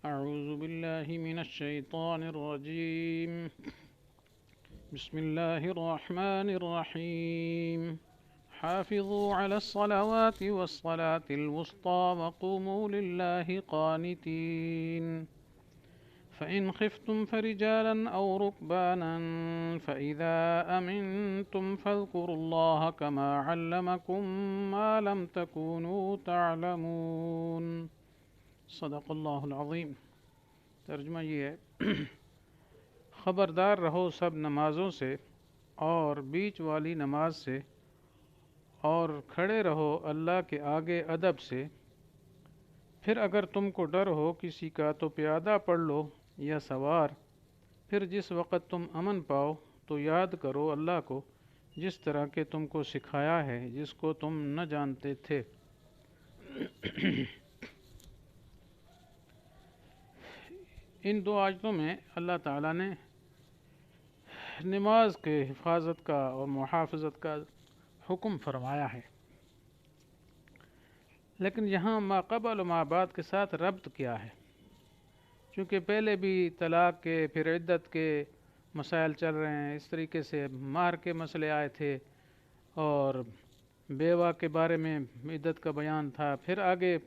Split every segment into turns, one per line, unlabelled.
أعوذ بالله من الشيطان الرجيم. بسم الله الرحمن الرحيم. حافظوا على الصلوات والصلاة الوسطى وقوموا لله قانتين. فإن خفتم فرجالا أو ركبانا فإذا أمنتم فاذكروا الله كما علمكم ما لم تكونوا تعلمون. صدق اللہ العظیم. ترجمہ یہ ہے خبردار رہو سب نمازوں سے اور بیچ والی نماز سے، اور کھڑے رہو اللہ کے آگے ادب سے. پھر اگر تم کو ڈر ہو کسی کا تو پیادہ پڑھ لو یا سوار. پھر جس وقت تم امن پاؤ تو یاد کرو اللہ کو جس طرح کہ تم کو سکھایا ہے جس کو تم نہ جانتے تھے. ان دو آیتوں میں اللہ تعالیٰ نے نماز کے حفاظت کا اور محافظت کا حکم فرمایا ہے، لیکن یہاں ما قبل و ما بعد کے ساتھ ربط کیا ہے؟ چونکہ پہلے بھی طلاق کے، پھر عدت کے مسائل چل رہے ہیں، اس طریقے سے مہر کے مسئلے آئے تھے اور بیوہ کے بارے میں عدت کا بیان تھا. پھر آگے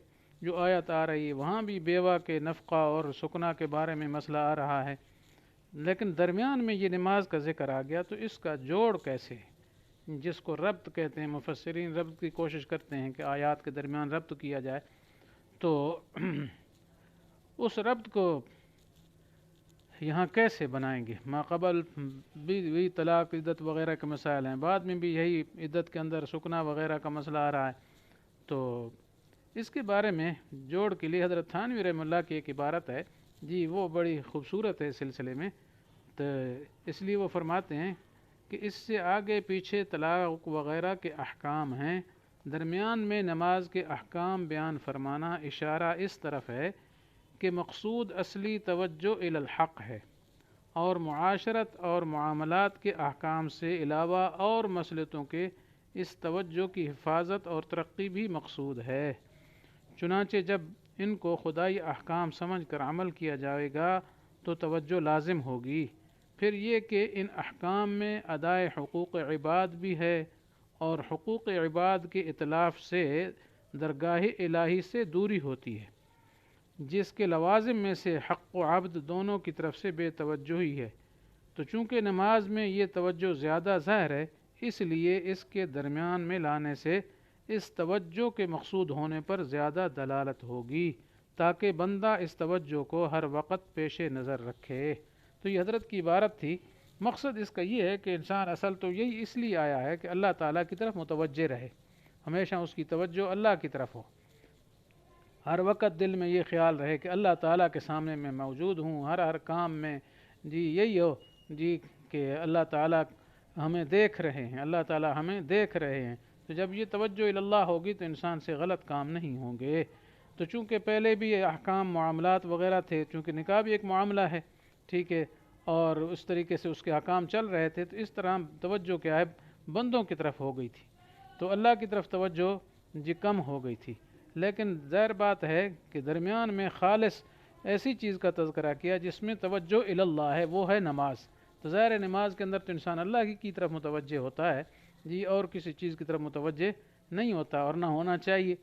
جو آیت آ رہی ہے وہاں بھی بیوہ کے نفقہ اور سکنا کے بارے میں مسئلہ آ رہا ہے، لیکن درمیان میں یہ نماز کا ذکر آ گیا. تو اس کا جوڑ کیسے، جس کو ربط کہتے ہیں، مفسرین ربط کی کوشش کرتے ہیں کہ آیات کے درمیان ربط کیا جائے، تو اس ربط کو یہاں کیسے بنائیں گے؟ ما قبل بھی طلاق، عدت وغیرہ کے مسائل ہیں، بعد میں بھی یہی عدت کے اندر سکنا وغیرہ کا مسئلہ آ رہا ہے. تو اس کے بارے میں جوڑ کے لیے حضرت تھانوی رحمہ اللہ کی ایک عبارت ہے جی، وہ بڑی خوبصورت ہے اس سلسلے میں. تو اس لیے وہ فرماتے ہیں کہ اس سے آگے پیچھے طلاق وغیرہ کے احکام ہیں، درمیان میں نماز کے احکام بیان فرمانا اشارہ اس طرف ہے کہ مقصود اصلی توجہ الی الحق ہے، اور معاشرت اور معاملات کے احکام سے علاوہ اور مصلحتوں کے اس توجہ کی حفاظت اور ترقی بھی مقصود ہے. چنانچہ جب ان کو خدائی احکام سمجھ کر عمل کیا جائے گا تو توجہ لازم ہوگی. پھر یہ کہ ان احکام میں ادائے حقوق عباد بھی ہے، اور حقوق عباد کے اتلاف سے درگاہ الہی سے دوری ہوتی ہے، جس کے لوازم میں سے حق و عبد دونوں کی طرف سے بے توجہی ہے. تو چونکہ نماز میں یہ توجہ زیادہ ظاہر ہے، اس لیے اس کے درمیان میں لانے سے اس توجہ کے مقصود ہونے پر زیادہ دلالت ہوگی، تاکہ بندہ اس توجہ کو ہر وقت پیش نظر رکھے. تو یہ حضرت کی عبارت تھی. مقصد اس کا یہ ہے کہ انسان اصل تو یہی اس لیے آیا ہے کہ اللہ تعالیٰ کی طرف متوجہ رہے، ہمیشہ اس کی توجہ اللہ کی طرف ہو، ہر وقت دل میں یہ خیال رہے کہ اللہ تعالیٰ کے سامنے میں موجود ہوں، ہر کام میں جی یہی ہو جی کہ اللہ تعالیٰ ہمیں دیکھ رہے ہیں، اللہ تعالیٰ ہمیں دیکھ رہے ہیں. تو جب یہ توجہ الی اللہ ہوگی تو انسان سے غلط کام نہیں ہوں گے. تو چونکہ پہلے بھی یہ احکام معاملات وغیرہ تھے، چونکہ نکاح بھی ایک معاملہ ہے، ٹھیک ہے، اور اس طریقے سے اس کے احکام چل رہے تھے، تو اس طرح توجہ کیا ہے بندوں کی طرف ہو گئی تھی، تو اللہ کی طرف توجہ جی کم ہو گئی تھی. لیکن ظاہر بات ہے کہ درمیان میں خالص ایسی چیز کا تذکرہ کیا جس میں توجہ الی اللہ ہے، وہ ہے نماز. تو ظاہر نماز کے اندر تو انسان اللہ کی طرف متوجہ ہوتا ہے جی، اور کسی چیز کی طرف متوجہ نہیں ہوتا، اور نہ ہونا چاہیے.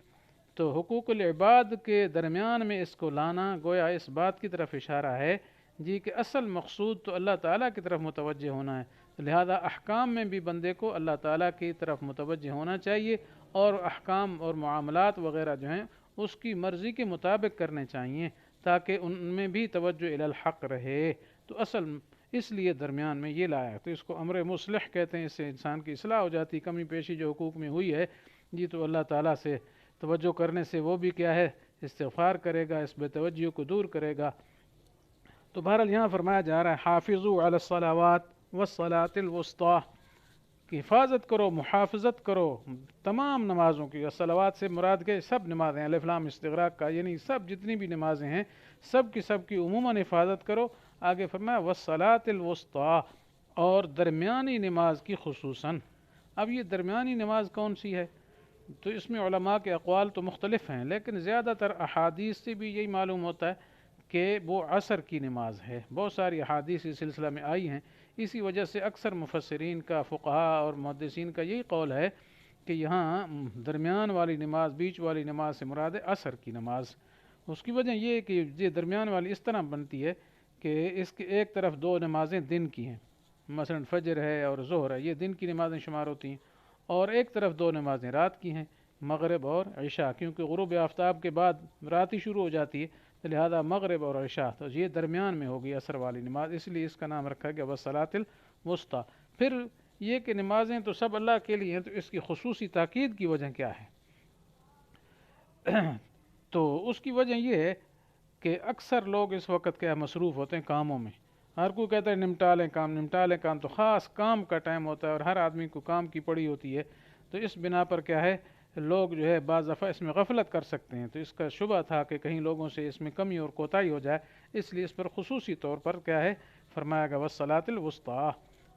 تو حقوق العباد کے درمیان میں اس کو لانا گویا اس بات کی طرف اشارہ ہے جی کہ اصل مقصود تو اللہ تعالیٰ کی طرف متوجہ ہونا ہے. لہذا احکام میں بھی بندے کو اللہ تعالیٰ کی طرف متوجہ ہونا چاہیے، اور احکام اور معاملات وغیرہ جو ہیں اس کی مرضی کے مطابق کرنے چاہیے، تاکہ ان میں بھی توجہ الی الحق رہے. تو اصل اس لیے درمیان میں یہ لایا. تو اس کو امر مصلح کہتے ہیں، اس سے انسان کی اصلاح ہو جاتی، کمی پیشی جو حقوق میں ہوئی ہے جی، تو اللہ تعالیٰ سے توجہ کرنے سے وہ بھی کیا ہے استغفار کرے گا، اس بے توجہی کو دور کرے گا. تو بہرحال یہاں فرمایا جا رہا ہے حافظوا علی الصلوات والصلاۃ الوسطیٰ، کہ حفاظت کرو، محافظت کرو تمام نمازوں کی. الصلوات سے مراد کے سب نمازیں، الف لام استغراق کا، یعنی سب جتنی بھی نمازیں ہیں سب کی عموماً حفاظت کرو. آگے فرمایا والصلاۃ الوسطیٰ، اور درمیانی نماز کی خصوصاً. اب یہ درمیانی نماز کون سی ہے؟ تو اس میں علماء کے اقوال تو مختلف ہیں، لیکن زیادہ تر احادیث سے بھی یہی معلوم ہوتا ہے کہ وہ عصر کی نماز ہے۔ بہت ساری احادیث اس سلسلہ میں آئی ہیں، اسی وجہ سے اکثر مفسرین کا، فقہاء اور محدثین کا یہی قول ہے کہ یہاں درمیان والی نماز، بیچ والی نماز سے مراد ہے عصر کی نماز۔ اس کی وجہ یہ ہے کہ یہ درمیان والی اس طرح بنتی ہے کہ اس کے ایک طرف دو نمازیں دن کی ہیں، مثلا فجر ہے اور ظہر ہے، یہ دن کی نمازیں شمار ہوتی ہیں، اور ایک طرف دو نمازیں رات کی ہیں، مغرب اور عشاء، کیونکہ غروب آفتاب کے بعد رات ہی شروع ہو جاتی ہے، تو لہذا مغرب اور عشاء، تو یہ درمیان میں ہوگی عصر والی نماز، اس لیے اس کا نام رکھا گیا والصلاۃ الوسطیٰ۔ پھر یہ کہ نمازیں تو سب اللہ کے لیے ہیں، تو اس کی خصوصی تاکید کی وجہ کیا ہے؟ تو اس کی وجہ یہ ہے کہ اکثر لوگ اس وقت کیا مصروف ہوتے ہیں کاموں میں، ہر کوئی کہتا ہے نمٹا لیں کام، تو خاص کام کا ٹائم ہوتا ہے اور ہر آدمی کو کام کی پڑی ہوتی ہے، تو اس بنا پر کیا ہے لوگ جو ہے بعض دفعہ اس میں غفلت کر سکتے ہیں، تو اس کا شبہ تھا کہ کہیں لوگوں سے اس میں کمی اور کوتاہی ہو جائے، اس لیے اس پر خصوصی طور پر کیا ہے فرمایا گیا والصلاۃ الوسطیٰ،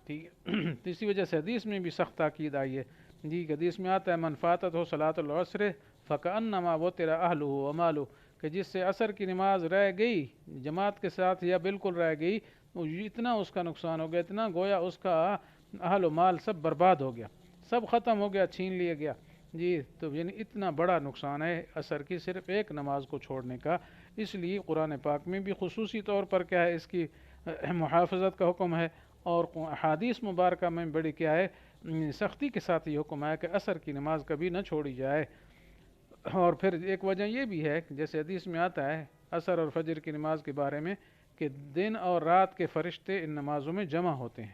ٹھیک ہے۔ تو اسی وجہ سے حدیث میں بھی سخت تاکید آئی ہے، جی حدیث میں آتا ہے من فاتت ہو صلاۃ العصر فکأنما وطر اہلہ ومالہ، کہ جس سے عصر کی نماز رہ گئی جماعت کے ساتھ یا بالکل رہ گئی، اتنا اس کا نقصان ہو گیا، اتنا گویا اس کا اہل و مال سب برباد ہو گیا، سب ختم ہو گیا، چھین لیا گیا، جی تو یعنی اتنا بڑا نقصان ہے عصر کی صرف ایک نماز کو چھوڑنے کا۔ اس لیے قرآن پاک میں بھی خصوصی طور پر کیا ہے اس کی محافظت کا حکم ہے، اور احادیث مبارکہ میں بڑی کیا ہے سختی کے ساتھ یہ حکم ہے کہ عصر کی نماز کبھی نہ چھوڑی جائے۔ اور پھر ایک وجہ یہ بھی ہے کہ جیسے حدیث میں آتا ہے عصر اور فجر کی نماز کے بارے میں کہ دن اور رات کے فرشتے ان نمازوں میں جمع ہوتے ہیں،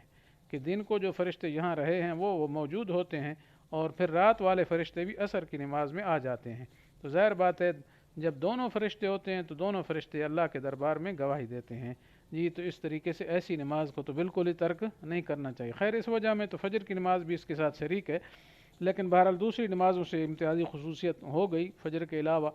کہ دن کو جو فرشتے یہاں رہے ہیں وہ موجود ہوتے ہیں، اور پھر رات والے فرشتے بھی عصر کی نماز میں آ جاتے ہیں، تو ظاہر بات ہے جب دونوں فرشتے ہوتے ہیں تو دونوں فرشتے اللہ کے دربار میں گواہی دیتے ہیں، جی تو اس طریقے سے ایسی نماز کو تو بالکل ہی ترک نہیں کرنا چاہیے۔ خیر اس وجہ میں تو فجر کی نماز بھی اس کے ساتھ شریک ہے، لیکن بہرحال دوسری نمازوں سے امتیازی خصوصیت ہو گئی فجر کے علاوہ۔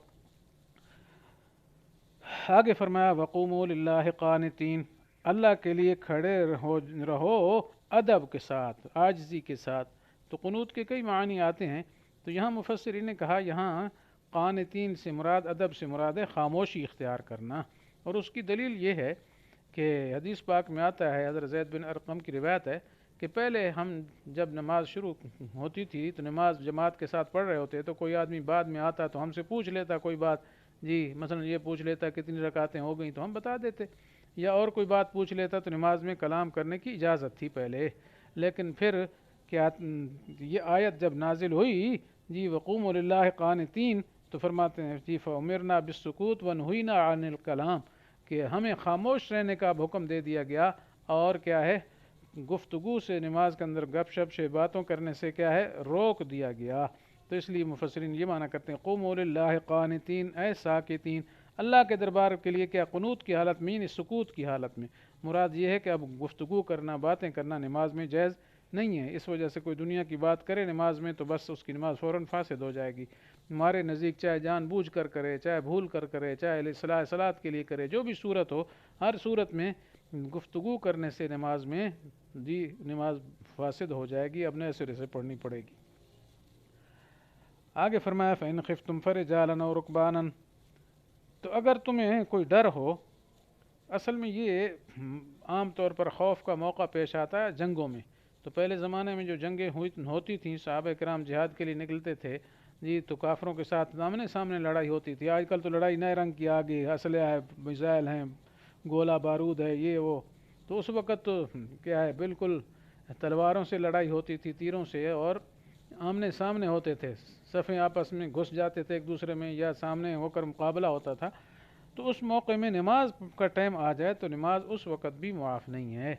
آگے فرمایا وقوموا للہ قانتین، اللہ کے لیے کھڑے رہو ادب کے ساتھ، عاجزی کے ساتھ۔ تو قنوت کے کئی معنی آتے ہیں، تو یہاں مفسرین نے کہا یہاں قانتین سے مراد، ادب سے مراد ہے خاموشی اختیار کرنا، اور اس کی دلیل یہ ہے کہ حدیث پاک میں آتا ہے، حضرت زید بن ارقم کی روایت ہے کہ پہلے ہم جب نماز شروع ہوتی تھی تو نماز جماعت کے ساتھ پڑھ رہے ہوتے، تو کوئی آدمی بعد میں آتا تو ہم سے پوچھ لیتا کوئی بات، جی مثلا یہ پوچھ لیتا کتنی رکعتیں ہو گئیں تو ہم بتا دیتے، یا اور کوئی بات پوچھ لیتا، تو نماز میں کلام کرنے کی اجازت تھی پہلے، لیکن پھر کیا یہ آیت جب نازل ہوئی جی وقوموا للہ قانتین، تو فرماتے ہیں جی فأمرنا بالسکوت ونہینا عن الکلام، کہ ہمیں خاموش رہنے کا حکم دے دیا گیا، اور کیا ہے گفتگو سے، نماز کے اندر گپ شپ سے، باتوں کرنے سے کیا ہے روک دیا گیا۔ تو اس لیے مفسرین یہ معنی کرتے ہیں قوموا للہ قانتین اے ساکتین، اللہ کے دربار کے لیے کیا قنوت کی حالت میں، یعنی سکوت کی حالت میں، مراد یہ ہے کہ اب گفتگو کرنا، باتیں کرنا نماز میں جائز نہیں ہے، اس وجہ سے کوئی دنیا کی بات کرے نماز میں تو بس اس کی نماز فوراً فاسد ہو جائے گی، ہمارے نزدیک چاہے جان بوجھ کر کرے، چاہے بھول کر کرے، چاہے اصلاح صلاۃ کے لیے کرے، جو بھی صورت ہو، ہر صورت میں گفتگو کرنے سے نماز میں جی نماز فاسد ہو جائے گی، اب نئے سرے سے پڑھنی پڑے گی۔ آگے فرمایا فإن خفتم فرجالا أو ركبانا، تو اگر تمہیں کوئی ڈر ہو، اصل میں یہ عام طور پر خوف کا موقع پیش آتا ہے جنگوں میں، تو پہلے زمانے میں جو جنگیں ہوتی تھیں، صحابہ کرام جہاد کے لیے نکلتے تھے جی، تو کافروں کے ساتھ آمنے سامنے لڑائی ہوتی تھی۔ آج کل تو لڑائی نئے رنگ کی آگے، اسلحہ ہے، میزائل ہیں، گولہ بارود ہے، یہ وہ، تو اس وقت تو کیا ہے بالکل تلواروں سے لڑائی ہوتی تھی، تیروں سے، اور آمنے سامنے ہوتے تھے، صفیں آپس میں گھس جاتے تھے ایک دوسرے میں، یا سامنے ہو کر مقابلہ ہوتا تھا، تو اس موقع میں نماز کا ٹائم آ جائے تو نماز اس وقت بھی معاف نہیں ہے۔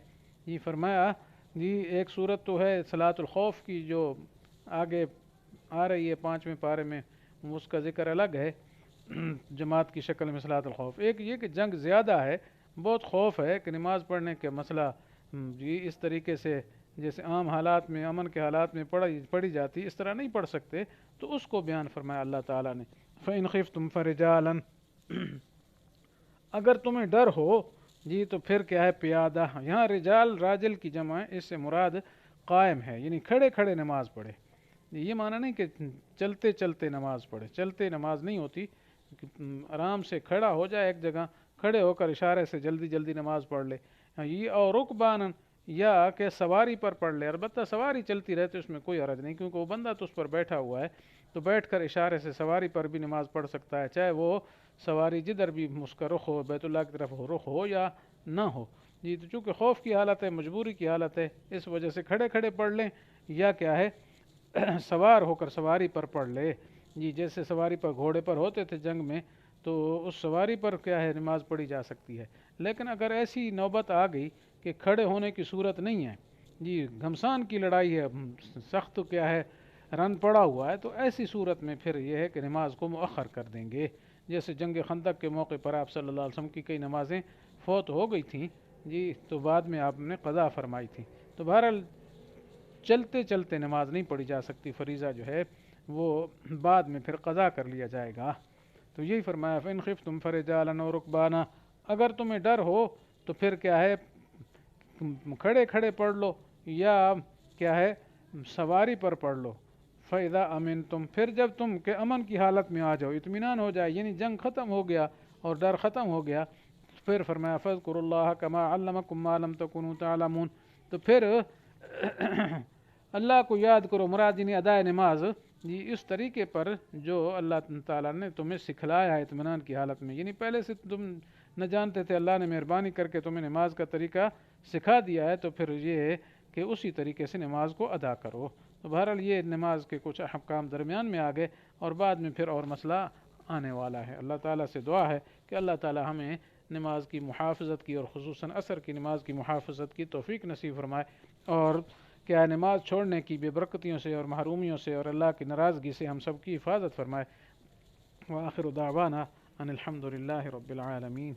یہ فرمایا جی ایک صورت تو ہے صلاۃ الخوف کی جو آگے آ رہی ہے 5ویں پارے میں، اس کا ذکر الگ ہے جماعت کی شکل میں صلاۃ الخوف۔ ایک یہ کہ جنگ زیادہ ہے، بہت خوف ہے کہ نماز پڑھنے کا مسئلہ جی اس طریقے سے جیسے عام حالات میں، امن کے حالات میں پڑھی جاتی، اس طرح نہیں پڑھ سکتے، تو اس کو بیان فرمایا اللہ تعالیٰ نے فَإِنْ خِفْتُمْ فَرِجَالًا، اگر تمہیں ڈر ہو جی تو پھر کیا ہے پیادہ، یہاں رجال راجل کی جمع ہے، اس سے مراد قائم ہے، یعنی کھڑے کھڑے نماز پڑھے، یہ معنی نہیں کہ چلتے چلتے نماز پڑھے، چلتے نماز نہیں ہوتی، آرام سے کھڑا ہو جائے ایک جگہ، کھڑے ہو کر اشارے سے جلدی جلدی نماز پڑھ لے، یہ اور رکبانن یا کہ سواری پر پڑھ لے، البتہ سواری چلتی رہے تو اس میں کوئی حرج نہیں، کیونکہ وہ بندہ تو اس پر بیٹھا ہوا ہے، تو بیٹھ کر اشارے سے سواری پر بھی نماز پڑھ سکتا ہے، چاہے وہ سواری جدھر بھی اس کا رخ ہو، بیت اللہ کی طرف رخ ہو یا نہ ہو جی۔ تو چونکہ خوف کی حالت ہے، مجبوری کی حالت ہے، اس وجہ سے کھڑے کھڑے پڑھ لیں، یا کیا ہے سوار ہو کر سواری پر پڑھ لے جی، جیسے سواری پر گھوڑے پر ہوتے تھے جنگ میں، تو اس سواری پر کیا ہے نماز پڑھی جا سکتی ہے۔ لیکن اگر ایسی نوبت آ گئی کہ کھڑے ہونے کی صورت نہیں ہے جی، گھمسان کی لڑائی ہے، سخت کیا ہے رن پڑا ہوا ہے، تو ایسی صورت میں پھر یہ ہے کہ نماز کو مؤخر کر دیں گے، جیسے جنگ خندق کے موقع پر آپ صلی اللہ علیہ وسلم کی کئی نمازیں فوت ہو گئی تھیں جی، تو بعد میں آپ نے قضا فرمائی تھی۔ تو بہرحال چلتے چلتے نماز نہیں پڑھی جا سکتی، فریضہ جو ہے وہ بعد میں پھر قضا کر لیا جائے گا۔ تو یہی فرمایا فَإِنْ خِفْتُمْ فَرِجَالًا أَوْ رُكْبَانًا، اگر تمہیں ڈر ہو تو پھر کیا ہے کھڑے کھڑے پڑھ لو یا کیا ہے سواری پر پڑھ لو۔ فَإِذَا أَمِنْتُمْ، پھر جب تم کہ امن کی حالت میں آ جاؤ، اطمینان ہو جائے، یعنی جنگ ختم ہو گیا اور ڈر ختم ہو گیا، پھر فرمایا فَاذْكُرُوا اللَّهَ كَمَا عَلَّمَكُم مَّا لَمْ تَكُونُوا تَعْلَمُونَ، تو پھر اللہ کو یاد کرو، مراد یعنی ادائے نماز جی اس طریقے پر جو اللہ تعالیٰ نے تمہیں سکھلایا ہے اطمینان کی حالت میں، یعنی پہلے سے تم نہ جانتے تھے، اللہ نے مہربانی کر کے تمہیں نماز کا طریقہ سکھا دیا ہے، تو پھر یہ ہے کہ اسی طریقے سے نماز کو ادا کرو۔ تو بہرحال یہ نماز کے کچھ احکام درمیان میں آ گئے، اور بعد میں پھر اور مسئلہ آنے والا ہے۔ اللہ تعالیٰ سے دعا ہے کہ اللہ تعالیٰ ہمیں نماز کی محافظت کی اور خصوصاً عصر کی نماز کی محافظت کی توفیق نصیب فرمائے، اور کیا نماز چھوڑنے کی بے برکتیوں سے اور محرومیوں سے اور اللہ کی ناراضگی سے ہم سب کی حفاظت فرمائے۔ وآخر دعوانا ان الحمد للہ رب العالمین۔